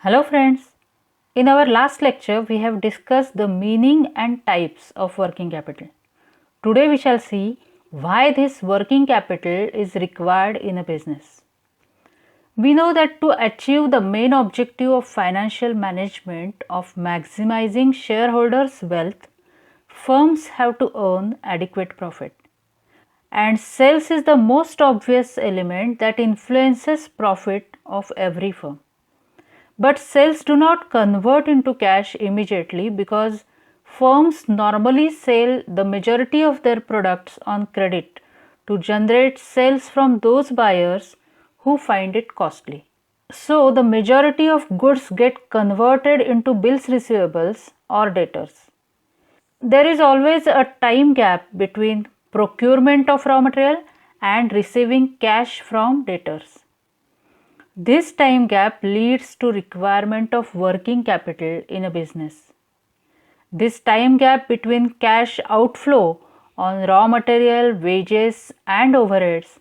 Hello friends. In our last lecture, we have discussed the meaning and types of working capital. Today we shall see why this working capital is required in a business. We know that to achieve the main objective of financial management of maximizing shareholders' wealth, firms have to earn adequate profit. And sales is the most obvious element that influences profit of every firm. But sales do not convert into cash immediately because firms normally sell the majority of their products on credit to generate sales from those buyers who find it costly. So, the majority of goods get converted into bills receivables or debtors. There is always a time gap between procurement of raw material and receiving cash from debtors. This time gap leads to requirement of working capital in a business. This time gap between cash outflow on raw material, wages and overheads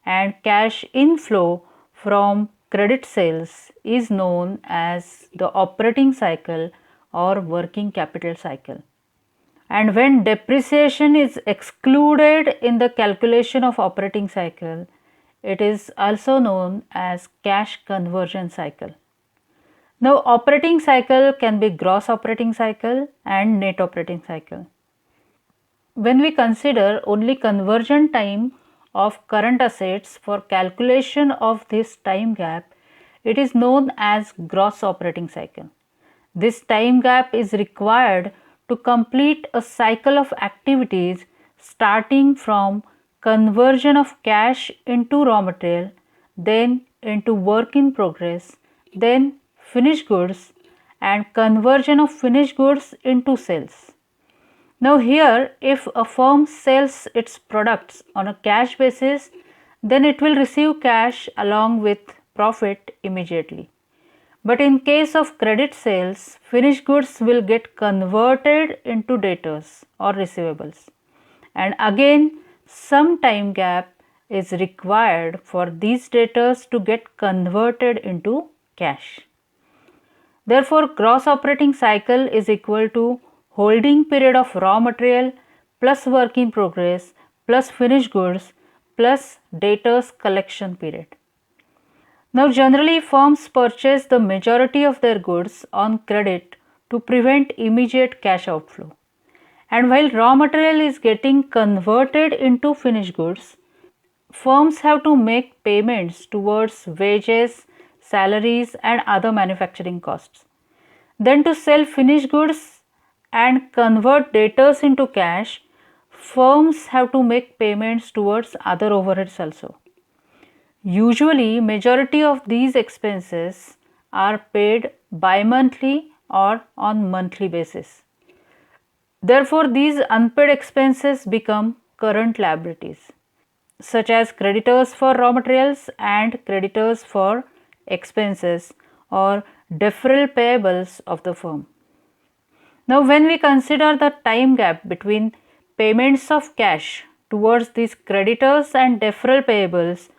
and cash inflow from credit sales is known as the operating cycle or working capital cycle. And when depreciation is excluded in the calculation of operating cycle, it is also known as cash conversion cycle. Now, operating cycle can be gross operating cycle and net operating cycle. When we consider only conversion time of current assets for calculation of this time gap, it is known as gross operating cycle. This time gap is required to complete a cycle of activities starting from conversion of cash into raw material, then into work in progress, then finished goods, and conversion of finished goods into sales. Now here, if a firm sells its products on a cash basis, then it will receive cash along with profit immediately. But in case of credit sales, finished goods will get converted into debtors or receivables. And again, some time gap is required for these debtors to get converted into cash. Therefore, gross operating cycle is equal to holding period of raw material plus work in progress plus finished goods plus debtors collection period. Now, generally, firms purchase the majority of their goods on credit to prevent immediate cash outflow. And while raw material is getting converted into finished goods, firms have to make payments towards wages, salaries, and other manufacturing costs. Then, to sell finished goods and convert debtors into cash, firms have to make payments towards other overheads also. Usually, majority of these expenses are paid bi-monthly or on monthly basis. Therefore, these unpaid expenses become current liabilities, such as creditors for raw materials and creditors for expenses or deferral payables of the firm. Now, when we consider the time gap between payments of cash towards these creditors and deferral payables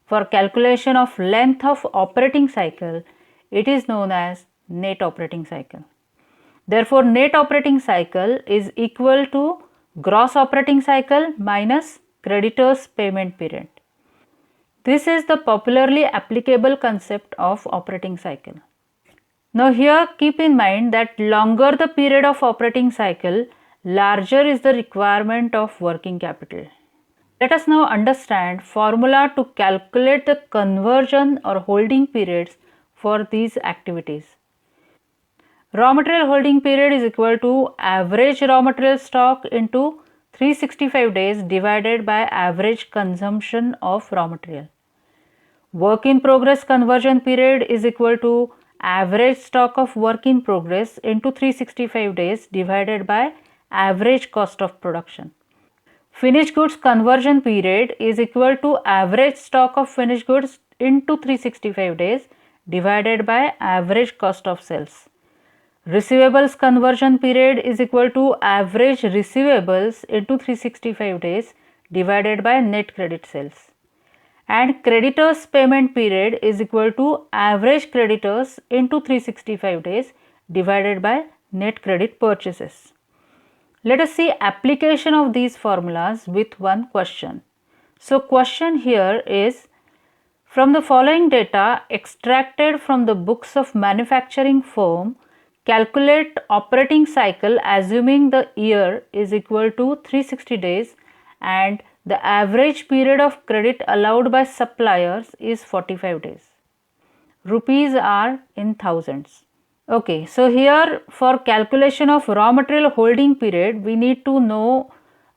for calculation of length of operating cycle, it is known as net operating cycle. Therefore, net operating cycle is equal to gross operating cycle minus creditors payment period. This is the popularly applicable concept of operating cycle. Now here keep in mind that longer the period of operating cycle, larger is the requirement of working capital. Let us now understand formula to calculate the conversion or holding periods for these activities. Raw material holding period is equal to average raw material stock into 365 days divided by average consumption of raw material. Work in progress conversion period is equal to average stock of work in progress into 365 days divided by average cost of production. Finished goods conversion period is equal to average stock of finished goods into 365 days divided by average cost of sales. Receivables conversion period is equal to average receivables into 365 days divided by net credit sales. and creditors payment period is equal to average creditors into 365 days divided by net credit purchases. Let us see application of these formulas with one question. So question here is, from the following data extracted from the books of manufacturing firm, calculate operating cycle assuming the year is equal to 360 days and the average period of credit allowed by suppliers is 45 days. Rupees are in thousands. Okay, so here for calculation of raw material holding period, we need to know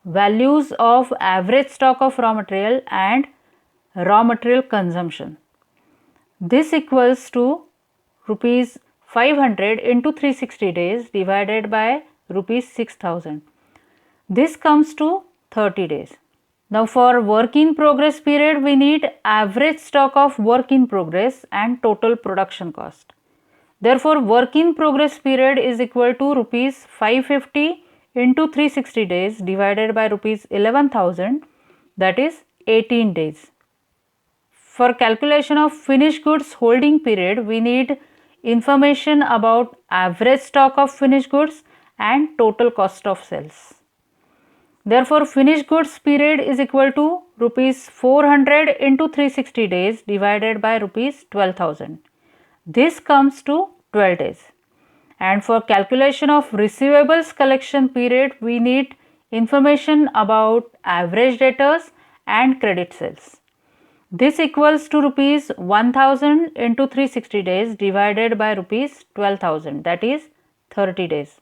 values of average stock of raw material and raw material consumption. This equals to rupees 500 into 360 days divided by rupees 6000. This comes to 30 days. Now for work in progress period, we need average stock of work in progress and total production cost. Therefore, work in progress period is equal to rupees 550 into 360 days divided by rupees 11,000, that is 18 days. For calculation of finished goods holding period, we need information about average stock of finished goods and total cost of sales. Therefore, finished goods period is equal to rupees 400 into 360 days divided by rupees 12,000. This comes to 12 days. And for calculation of receivables collection period, we need information about average debtors and credit sales. This equals to rupees 1000 into 360 days divided by rupees 12,000, that is 30 days.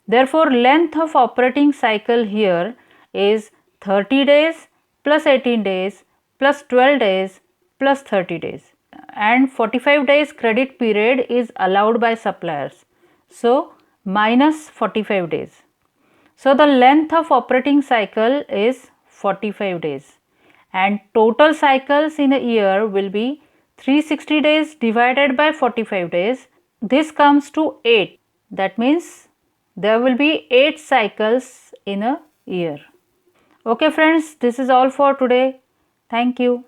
Therefore, length of operating cycle here is 30 days plus 18 days plus 12 days plus 30 days. And 45 days credit period is allowed by suppliers. So, minus 45 days. So, the length of operating cycle is 45 days and total cycles in a year will be 360 days divided by 45 days. This comes to 8. That means there will be 8 cycles in a year. Okay friends, this is all for today. Thank you.